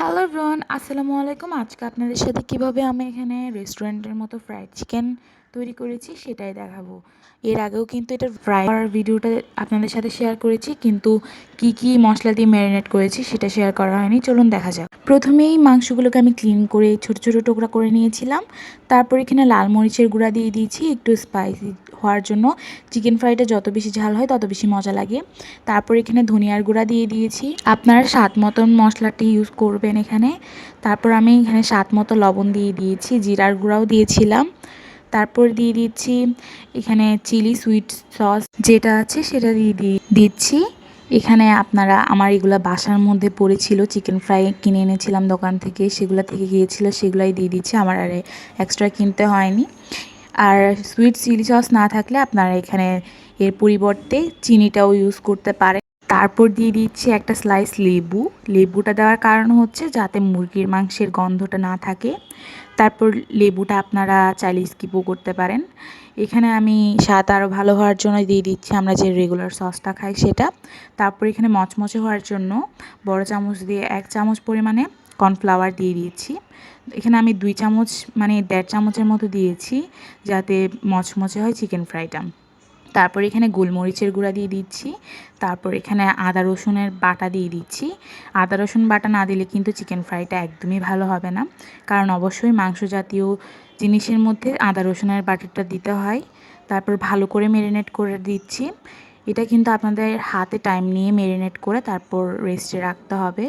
Hello everyone, আসসালামু আলাইকুম। আজকে আপনাদের সাথে কিভাবে আমি এখানে রেস্টুরেন্টের মতো ফ্রাইড চিকেন তৈরি করেছি সেটাই দেখাবো। এর আগেও কিন্তু এটা ফ্রাই করার ভিডিওটা আপনাদের সাথে শেয়ার করেছি, কিন্তু কি কি মশলা দিয়ে ম্যারিনেট করেছি সেটা শেয়ার করা হয়নি। চলুন দেখা যাক। প্রথমেই মাংসগুলোকে আমি ক্লিন করে ছোট ছোট টুকরা করে নিয়েছিলাম। তারপর এখানে লাল মরিচের গুঁড়া দিয়ে দিয়েছি একটু স্পাইসি হওয়ার জন্য। চিকেন ফ্রাইটা যত বেশি ঝাল হয় তত বেশি মজা লাগে। তারপর এখানে ধনিয়ার গুঁড়া দিয়ে দিয়েছি। আপনারা স্বাদ মতন মশলাটি ইউজ করবেন এখানে। তারপর আমি এখানে স্বাদ মতো লবণ দিয়ে দিয়েছি, জিরার গুঁড়াও দিয়েছিলাম। তারপর দিয়ে দিচ্ছি এখানে চিলি সুইট সস যেটা আছে সেটা দিচ্ছি। এখানে আপনারা আমার এগুলো বাসার মধ্যে পড়েছিল, চিকেন ফ্রাই কিনে এনেছিলাম দোকান থেকে, সেগুলো থেকে গিয়েছিল, সেগুলাই দিয়ে দিচ্ছি। আমার আর এক্সট্রা কিনতে হয়নি। আর সুইট চিলি সস না থাকলে আপনারা এখানে এর পরিবর্তে চিনিটাও ইউজ করতে পারেন। তারপর দিয়ে দিচ্ছি একটা স্লাইস লেবু। লেবুটা দেওয়ার কারণ হচ্ছে যাতে মুরগির মাংসের গন্ধটা না থাকে। তারপর লেবুটা আপনারা চাইলে স্কিপও করতে পারেন। এখানে আমি স্বাদ আরও ভালো হওয়ার জন্য দিয়ে দিচ্ছি আমরা যে রেগুলার সসটা খাই সেটা। তারপর এখানে মচমচে হওয়ার জন্য বড় চামচ দিয়ে 1 চামচ পরিমাণে কর্নফ্লাওয়ার দিয়ে দিয়েছি। এখানে আমি 2 চামচ মানে 1.5 চামচের মতো দিয়েছি, যাতে মচমচে হয় চিকেন ফ্রাইটা। তারপর এখানে গোলমরিচের গুঁড়া দিয়ে দিচ্ছি। তারপর এখানে আদা রসুনের বাটা দিয়ে দিচ্ছি। আদা রসুন বাটা না দিলে কিন্তু চিকেন ফ্রাইটা একদমই ভালো হবে না, কারণ অবশ্যই মাংস জাতীয় জিনিসের মধ্যে আদা রসুনের বাটাটা দিতে হয়। তারপর ভালো করে ম্যারিনেট করে দিচ্ছি। এটা কিন্তু আপনাদের হাতে টাইম নিয়ে ম্যারিনেট করে তারপর রেস্টে রাখতে হবে।